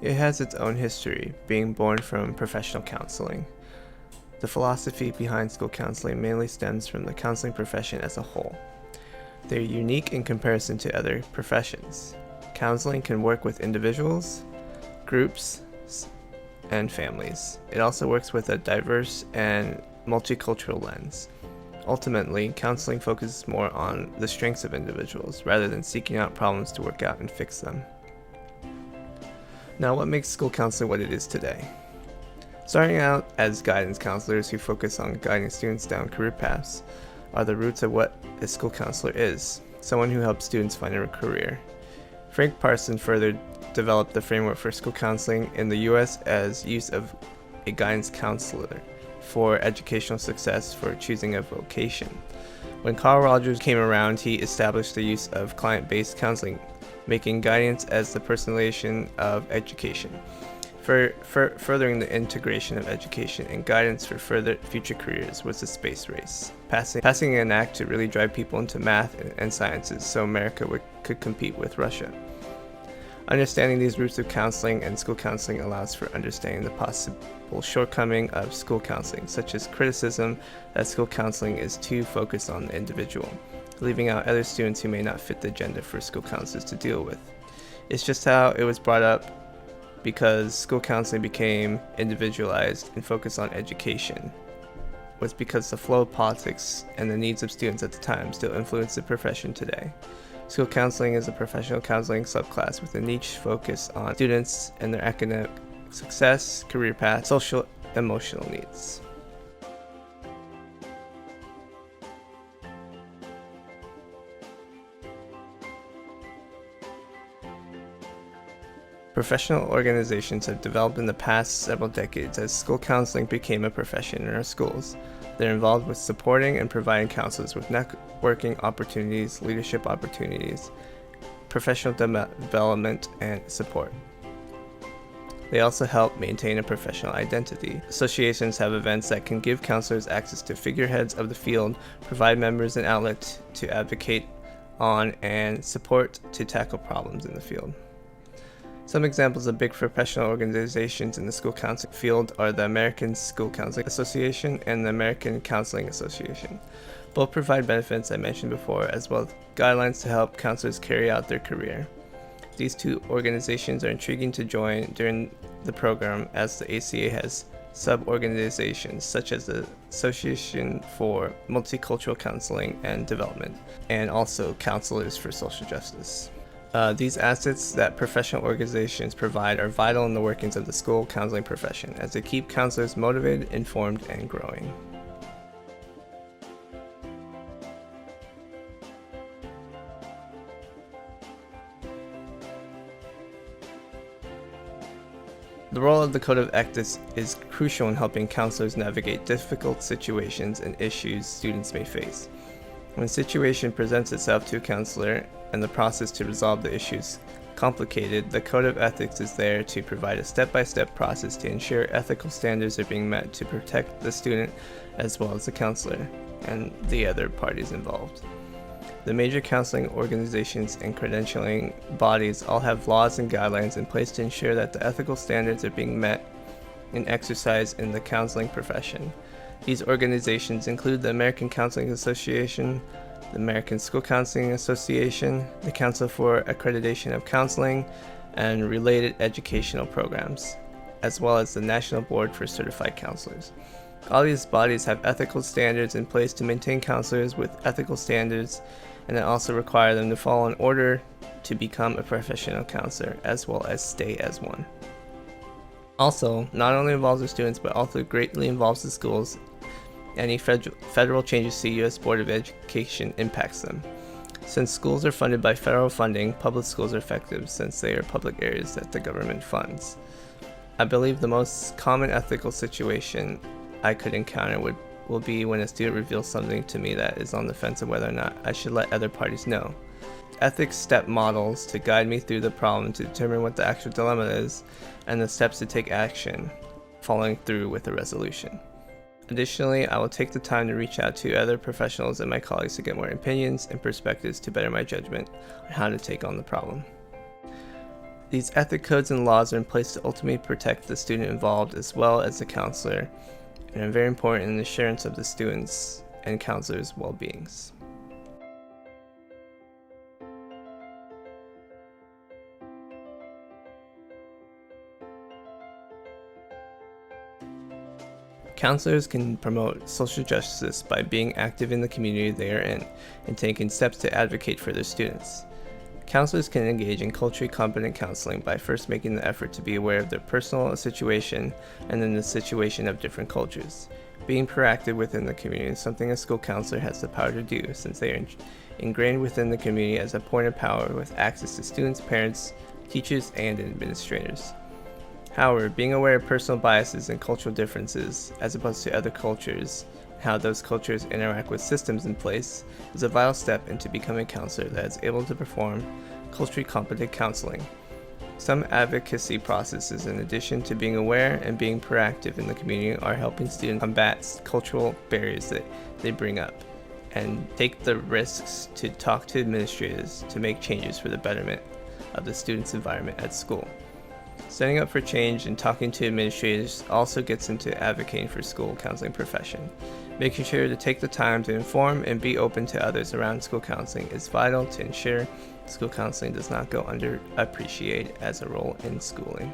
It has its own history, being born from professional counseling. The philosophy behind school counseling mainly stems from the counseling profession as a whole. They're unique in comparison to other professions. Counseling can work with individuals, groups, and families. It also works with a diverse and multicultural lens. Ultimately, counseling focuses more on the strengths of individuals rather than seeking out problems to work out and fix them. Now, what makes school counseling what it is today? Starting out as guidance counselors who focus on guiding students down career paths are the roots of what a school counselor is, someone who helps students find a career. Frank Parson further developed the framework for school counseling in the US as use of a guidance counselor for educational success for choosing a vocation. When Carl Rogers came around, he established the use of client-based counseling, making guidance as the personalization of education, furthering the integration of education and guidance for further future careers was the space race, passing an act to really drive people into math and sciences so America could compete with Russia. Understanding these roots of counseling and school counseling allows for understanding the possible shortcoming of school counseling, such as criticism that school counseling is too focused on the individual, leaving out other students who may not fit the agenda for school counselors to deal with. It's just how it was brought up because school counseling became individualized and focused on education was because the flow of politics and the needs of students at the time still influence the profession today. School counseling is a professional counseling subclass with a niche focus on students and their academic success, career path, social, emotional needs. Professional organizations have developed in the past several decades as school counseling became a profession in our schools. They're involved with supporting and providing counselors with networking opportunities, leadership opportunities, professional development, and support. They also help maintain a professional identity. Associations have events that can give counselors access to figureheads of the field, provide members an outlet to advocate on, and support to tackle problems in the field. Some examples of big professional organizations in the school counseling field are the American School Counseling Association and the American Counseling Association. Both provide benefits I mentioned before, as well as guidelines to help counselors carry out their career. These two organizations are intriguing to join during the program, as the ACA has sub-organizations such as the Association for Multicultural Counseling and Development, and also Counselors for Social Justice. These assets that professional organizations provide are vital in the workings of the school counseling profession, as they keep counselors motivated, informed, and growing. The role of the Code of Ethics is crucial in helping counselors navigate difficult situations and issues students may face. When a situation presents itself to a counselor and the process to resolve the issue is complicated, the Code of Ethics is there to provide a step-by-step process to ensure ethical standards are being met to protect the student as well as the counselor and the other parties involved. The major counseling organizations and credentialing bodies all have laws and guidelines in place to ensure that the ethical standards are being met and exercised in the counseling profession. These organizations include the American Counseling Association, the American School Counseling Association, the Council for Accreditation of Counseling, and related educational programs, as well as the National Board for Certified Counselors. All these bodies have ethical standards in place to maintain counselors with ethical standards, and that also require them to follow in order to become a professional counselor, as well as stay as one. Also, not only involves the students, but also greatly involves the schools. Any federal changes to the U.S. Board of Education impacts them. Since schools are funded by federal funding, public schools are effective since they are public areas that the government funds. I believe the most common ethical situation I could encounter will be when a student reveals something to me that is on the fence of whether or not I should let other parties know. Ethics step models to guide me through the problem to determine what the actual dilemma is and the steps to take action, following through with a resolution. Additionally, I will take the time to reach out to other professionals and my colleagues to get more opinions and perspectives to better my judgment on how to take on the problem. These ethic codes and laws are in place to ultimately protect the student involved as well as the counselor, and are very important in the assurance of the students' and counselors' well-beings. Counselors can promote social justice by being active in the community they are in and taking steps to advocate for their students. Counselors can engage in culturally competent counseling by first making the effort to be aware of their personal situation and then the situation of different cultures. Being proactive within the community is something a school counselor has the power to do, since they are ingrained within the community as a point of power with access to students, parents, teachers, and administrators. However, being aware of personal biases and cultural differences, as opposed to other cultures, and how those cultures interact with systems in place, is a vital step into becoming a counselor that is able to perform culturally competent counseling. Some advocacy processes, in addition to being aware and being proactive in the community, are helping students combat cultural barriers that they bring up, and take the risks to talk to administrators to make changes for the betterment of the student's environment at school. Standing up for change and talking to administrators also gets into advocating for school counseling profession. Making sure to take the time to inform and be open to others around school counseling is vital to ensure school counseling does not go underappreciated as a role in schooling.